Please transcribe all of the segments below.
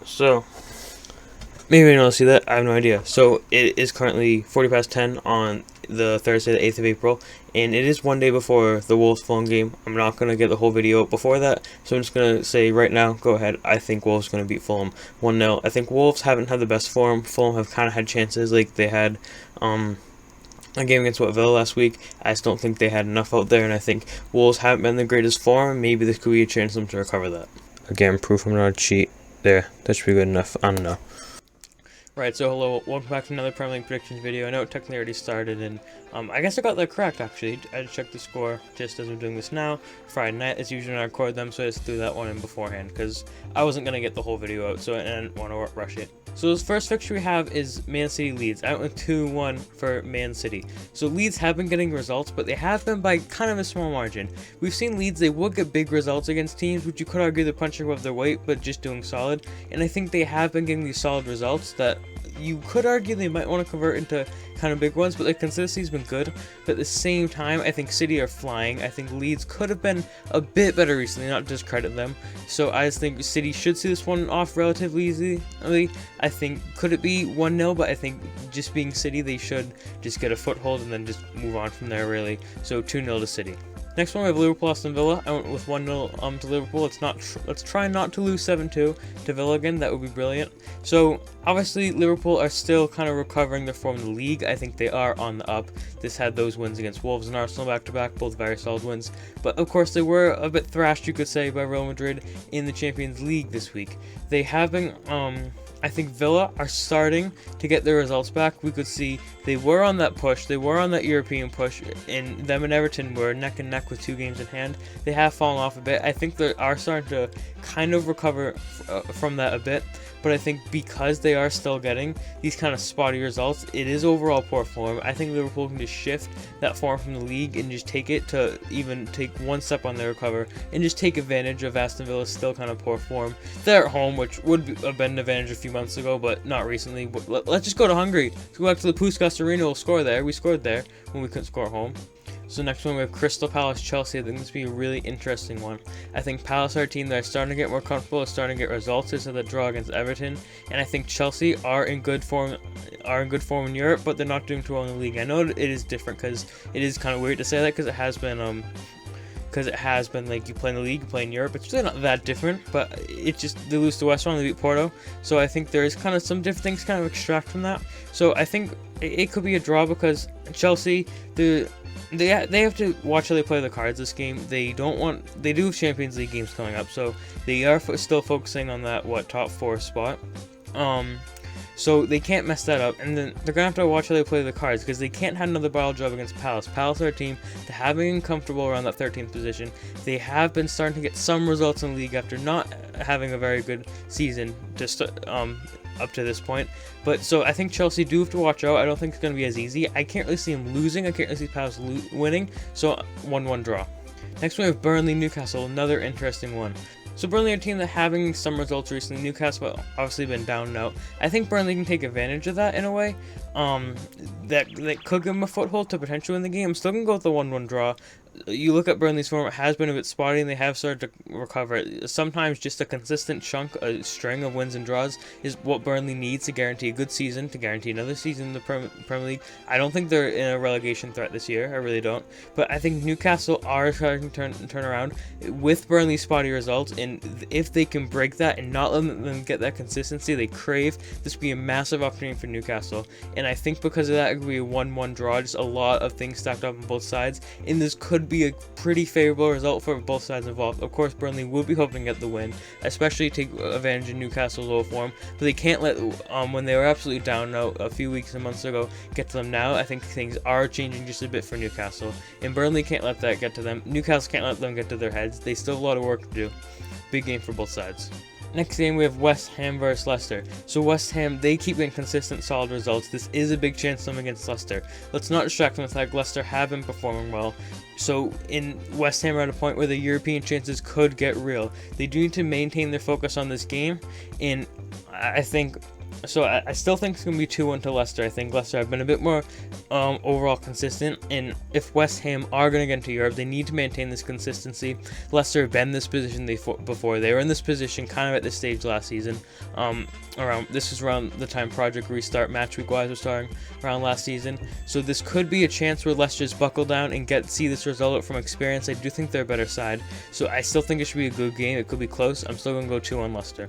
So, maybe you don't see that, I have no idea. So, it is currently 10:40 on the Thursday, the 8th of April, and it is one day before the Wolves-Fulham game. I'm not going to get the whole video before that, so I'm just going to say right now, go ahead, I think Wolves going to beat Fulham 1-0. I think Wolves haven't had the best form. Fulham have kind of had chances, like they had a game against Villa last week. I just don't think they had enough out there, and I think Wolves haven't been in the greatest form. Maybe this could be a chance for them to recover that. Again, proof I'm not a cheat. There, that should be good enough. I don't know. Right, so hello, welcome back to another Premier League predictions video. I know it technically already started, and I guess I got that correct, actually. I just checked the score just as I'm doing this now. Friday night is usually when I record them, so I just threw that one in beforehand, because I wasn't going to get the whole video out, so I didn't want to rush it. So this first fixture we have is Man City Leeds. I went with 2-1 for Man City. So Leeds have been getting results, but they have been by kind of a small margin. We've seen Leeds, they will get big results against teams, which you could argue they're punching above their weight, but just doing solid. And I think they have been getting these solid results that you could argue they might want to convert into kind of big ones, but their consistency has been good. But at the same time, I think City are flying. I think Leeds could have been a bit better recently, not to discredit them. So I just think City should see this one off relatively easily. I think, could it be 1-0? But I think just being City, they should just get a foothold and then just move on from there, really. So 2-0 to City. Next one, we have Liverpool Aston Villa. I went with 1-0 to Liverpool. Let's try not to lose 7-2 to Villa again. That would be brilliant. So obviously Liverpool are still kind of recovering their form in the league. I think they are on the up. This had those wins against Wolves and Arsenal back-to-back, both very solid wins. But of course they were a bit thrashed, you could say, by Real Madrid in the Champions League this week. They have been I think Villa are starting to get their results back. We could see they were on that push, they were on that European push, and them and Everton were neck and neck with 2 games in hand. They have fallen off a bit. I think they are starting to kind of recover from that a bit, but I think because they are still getting these kind of spotty results, it is overall poor form. I think Liverpool can just shift that form from the league and just take it to even take one step on their recover and just take advantage of Aston Villa's still kind of poor form. They're at home, which would have been an advantage a few months ago, but not recently. But let's just go to Hungary. Let's go back to the Puskas Arena. We'll score there. We scored there when we couldn't score at home. So next one we have Crystal Palace Chelsea. I think this will be a really interesting one. I think Palace are a team that are starting to get more comfortable, starting to get results. This is the draw against Everton, and I think Chelsea are in good form in Europe, but they're not doing too well in the league. I know it is different because it is kind of weird to say that because it has been like you play in the league, you play in Europe. It's really not that different, but it's just they lose to West Ham, they beat Porto. So I think there is kind of some different things kind of extract from that. So I think it could be a draw because Chelsea, they have to watch how they play the cards this game. They do have Champions League games coming up, so they are still focusing on that top 4 spot. So they can't mess that up, and then they're gonna have to watch how they play the cards because they can't have another battle job against Palace. Palace are a team that have been comfortable around that 13th position. They have been starting to get some results in the league after not having a very good season up to this point. But so I think Chelsea do have to watch out. I don't think it's going to be as easy. I can't really see them losing. I can't really see Palace winning. So 1-1 draw. Next we have Burnley Newcastle, another interesting one. So Burnley are a team that having some results recently. Newcastle obviously been down and out. I think Burnley can take advantage of that in a way. That could give them a foothold to potentially win the game. I'm still going to go with the 1-1 draw. You look at Burnley's form, it has been a bit spotty, and they have started to recover. Sometimes just a consistent a string of wins and draws is what Burnley needs to guarantee a good season, to guarantee another season in the Premier League. I don't think they're in a relegation threat this year, I really don't. But I think Newcastle are starting to turn around with Burnley's spotty results, and if they can break that and not let them get that consistency they crave, this would be a massive opportunity for Newcastle. And I think because of that, it could be a 1-1 draw, just a lot of things stacked up on both sides, and this could be a pretty favorable result for both sides involved. Of course, Burnley will be hoping to get the win, especially take advantage of Newcastle's low form, but they can't let when they were absolutely down a few weeks and months ago get to them now. I think things are changing just a bit for Newcastle, and Burnley can't let that get to them. Newcastle can't let them get to their heads. They still have a lot of work to do. Big game for both sides. Next game, we have West Ham versus Leicester. So West Ham, they keep getting consistent, solid results. This is a big chance for them against Leicester. Let's not distract them with the fact Leicester have been performing well. So in West Ham are at a point where the European chances could get real. They do need to maintain their focus on this game, and I think So I still think it's going to be 2-1 to Leicester. I think Leicester have been a bit more overall consistent, and if West Ham are going to get into Europe, they need to maintain this consistency. Leicester have been in this position before. They were in this position kind of at this stage last season. This was around the time Project Restart, Matchweek wise, was starting around last season. So this could be a chance where Leicester's buckle down and see this result from experience. I do think they're a better side, so I still think it should be a good game. It could be close. I'm still going to go 2-1 Leicester.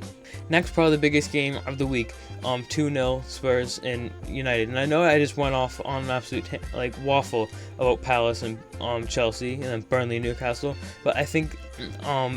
Next, probably the biggest game of the week, 2-0 Spurs and United. And I know I just went off on an absolute waffle about Palace and Chelsea and then Burnley and Newcastle, but I think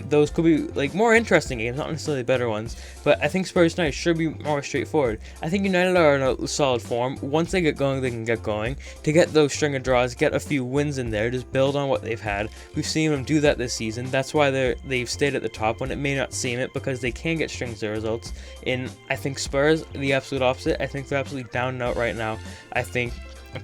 those could be more interesting games, not necessarily better ones. But I think Spurs United should be more straightforward. I think United are in a solid form. Once they get going, they can get going. To get those string of draws, get a few wins in there, just build on what they've had. We've seen them do that this season. That's why they've stayed at the top when it may not seem it, because they can get strings of results. And I think Spurs, the absolute opposite. I think they're absolutely down and out right now. I think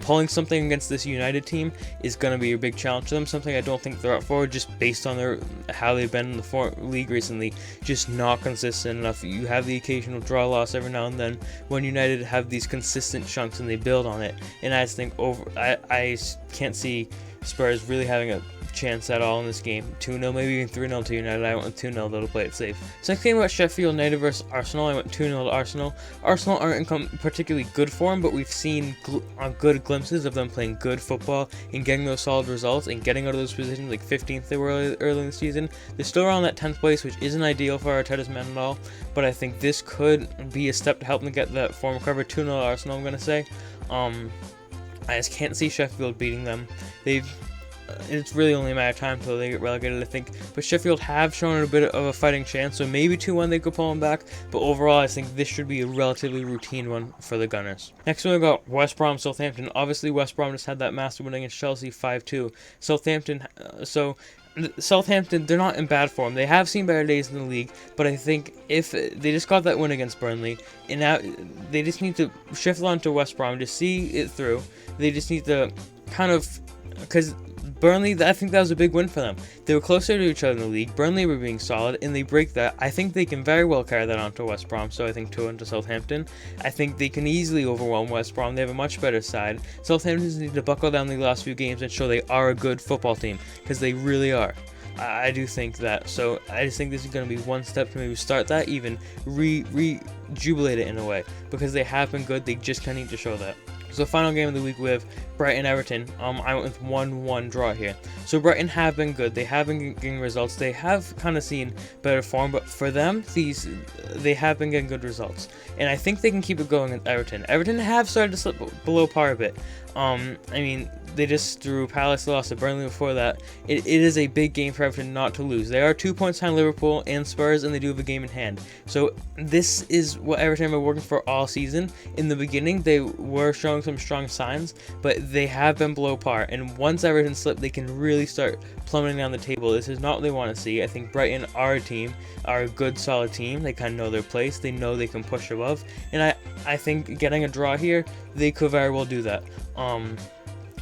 pulling something against this United team is going to be a big challenge to them, something I don't think they're up for, just based on how they've been in the league recently, just not consistent enough. You have the occasional draw loss every now and then when United have these consistent chunks and they build on it, and I just think I can't see Spurs really having a chance at all in this game. 2-0, maybe even 3-0 to United. I went with 2-0 though to play it safe. So next game about Sheffield United versus Arsenal, I went 2-0 to Arsenal. Arsenal aren't in particularly good form, but we've seen good glimpses of them playing good football and getting those solid results and getting out of those positions, like 15th they were early in the season. They're still around that 10th place, which isn't ideal for Arteta's men at all, but I think this could be a step to help them get that form recovery. 2-0 to Arsenal, I'm going to say. I just can't see Sheffield beating them. It's really only a matter of time until they get relegated, I think. But Sheffield have shown a bit of a fighting chance, so maybe 2-1 they could pull them back. But overall, I think this should be a relatively routine one for the Gunners. Next one, we got West Brom, Southampton. Obviously, West Brom just had that massive win against Chelsea 5-2. Southampton, they're not in bad form. They have seen better days in the league, but I think if they just got that win against Burnley, and now they just need to shift on to West Brom to see it through. They just need to because Burnley, I think that was a big win for them. They were closer to each other in the league. Burnley were being solid, and they break that. I think they can very well carry that on to West Brom, so I think 2-1 to Southampton. I think they can easily overwhelm West Brom. They have a much better side. Southampton need to buckle down the last few games and show they are a good football team, because they really are. I do think that. So I just think this is going to be one step to maybe start that, even rejubilate it in a way, because they have been good. They just kind of need to show that. So final game of the week with Brighton Everton. I went with 1-1 draw here. So Brighton have been good. They have been getting results. They have kind of seen better form, but for them, they have been getting good results. And I think they can keep it going at Everton. Everton have started to slip below par a bit. I mean, they just drew Palace, lost to Burnley before that. It is a big game for Everton not to lose. They are 2 points behind Liverpool and Spurs, and they do have a game in hand. So this is what Everton have been working for all season. In the beginning, they were showing some strong signs, but they have been below par. And once Everton slip, they can really start plummeting down the table. This is not what they want to see. I think Brighton are a good, solid team. They kind of know their place. They know they can push above. And I think getting a draw here, they could very well do that.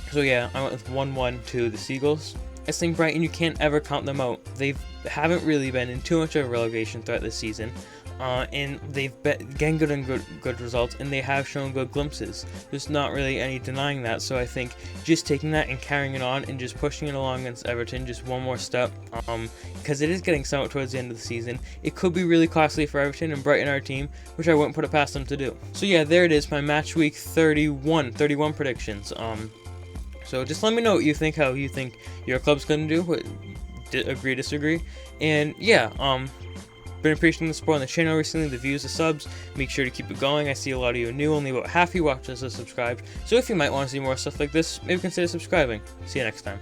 So yeah, I went with 1-1 to the Seagulls. I think Brighton, you can't ever count them out. They haven't really been in too much of a relegation threat this season, and they've been getting good results, and they have shown good glimpses. There's not really any denying that. So I think just taking that and carrying it on and just pushing it along against Everton, just one more step, because it is getting somewhat towards the end of the season. It could be really costly for Everton, and Brighton are a team which I wouldn't put it past them to do. So yeah, there it is, my match week 31 predictions. So just let me know what you think, how you think your club's going to do, agree, disagree. And yeah, been appreciating the support on the channel recently, the views, the subs. Make sure to keep it going. I see a lot of you are new, only about half you watch us are subscribed. So if you might want to see more stuff like this, maybe consider subscribing. See you next time.